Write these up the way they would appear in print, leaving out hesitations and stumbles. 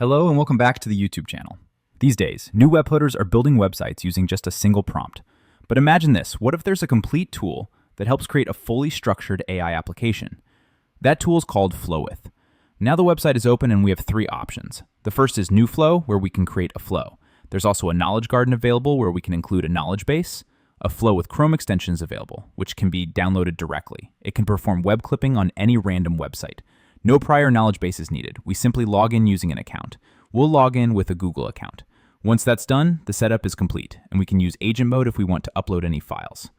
Hello and welcome back to the YouTube channel. These days, new web coders are building websites using just a single prompt. But imagine this, what if there's a complete tool that helps create a fully structured AI application? That tool is called Flowith. Now the website is open and we have three options. The first is New Flow, where we can create a flow. There's also a knowledge garden available where we can include a knowledge base. A Flowith Chrome extension is available, which can be downloaded directly. It can perform web clipping on any random website. No prior knowledge base is needed. We simply log in using an account. We'll log in with a Google account. Once that's done, the setup is complete, and we can use agent mode if we want to upload any files.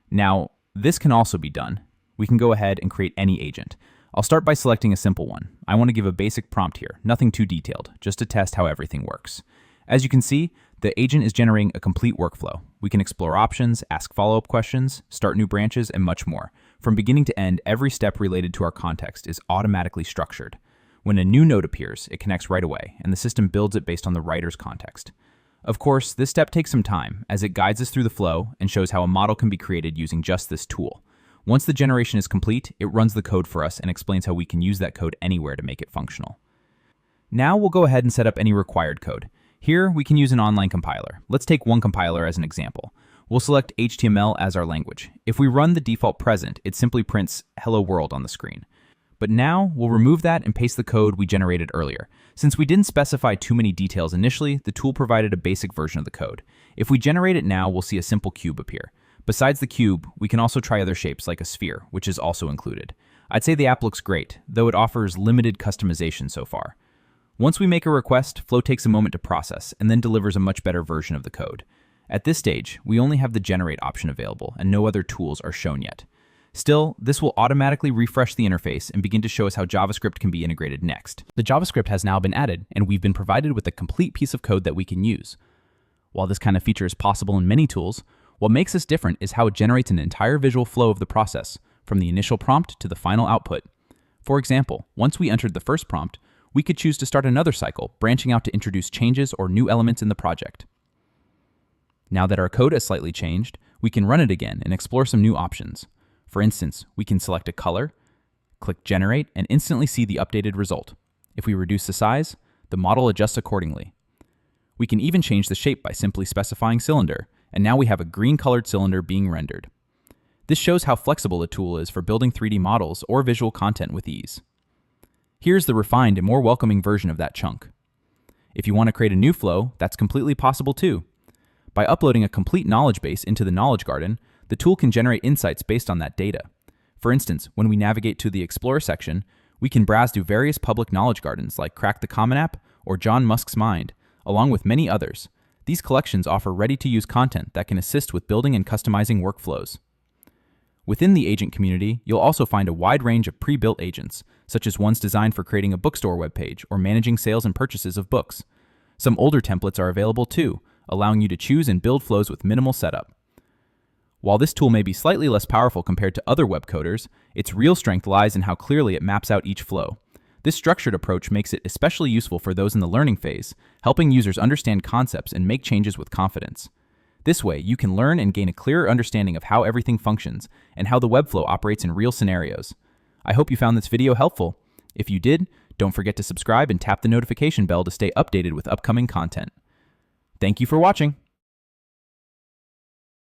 Now, this can also be done. We can go ahead and create any agent. I'll start by selecting a simple one. I want to give a basic prompt here, nothing too detailed, just to test how everything works. As you can see, the agent is generating a complete workflow. We can explore options, ask follow-up questions, start new branches, and much more. From beginning to end, every step related to our context is automatically structured. When a new node appears, it connects right away, and the system builds it based on the writer's context. Of course, this step takes some time, as it guides us through the flow and shows how a model can be created using just this tool. Once the generation is complete, it runs the code for us and explains how we can use that code anywhere to make it functional. Now we'll go ahead and set up any required code. Here, we can use an online compiler. Let's take OneCompiler as an example. We'll select HTML as our language. If we run the default present, it simply prints hello world on the screen. But now, we'll remove that and paste the code we generated earlier. Since we didn't specify too many details initially, the tool provided a basic version of the code. If we generate it now, we'll see a simple cube appear. Besides the cube, we can also try other shapes like a sphere, which is also included. I'd say the app looks great, though it offers limited customization so far. Once we make a request, Flow takes a moment to process and then delivers a much better version of the code. At this stage, we only have the generate option available and no other tools are shown yet. Still, this will automatically refresh the interface and begin to show us how JavaScript can be integrated next. The JavaScript has now been added, and we've been provided with a complete piece of code that we can use. While this kind of feature is possible in many tools, what makes this different is how it generates an entire visual flow of the process, from the initial prompt to the final output. For example, once we entered the first prompt, we could choose to start another cycle, branching out to introduce changes or new elements in the project. Now that our code has slightly changed, we can run it again and explore some new options. For instance, we can select a color, click Generate, and instantly see the updated result. If we reduce the size, the model adjusts accordingly. We can even change the shape by simply specifying cylinder, and now we have a green-colored cylinder being rendered. This shows how flexible the tool is for building 3D models or visual content with ease. Here's the refined and more welcoming version of that chunk. If you want to create a new flow, that's completely possible too. By uploading a complete knowledge base into the knowledge garden, the tool can generate insights based on that data. For instance, when we navigate to the Explorer section, we can browse through various public knowledge gardens like Crack the Common App or John Musk's Mind, along with many others. These collections offer ready-to-use content that can assist with building and customizing workflows. Within the agent community, you'll also find a wide range of pre-built agents, such as ones designed for creating a bookstore webpage or managing sales and purchases of books. Some older templates are available too, allowing you to choose and build flows with minimal setup. While this tool may be slightly less powerful compared to other web coders, its real strength lies in how clearly it maps out each flow. This structured approach makes it especially useful for those in the learning phase, helping users understand concepts and make changes with confidence. This way, you can learn and gain a clearer understanding of how everything functions and how the webflow operates in real scenarios. I hope you found this video helpful. If you did, don't forget to subscribe and tap the notification bell to stay updated with upcoming content. Thank you for watching.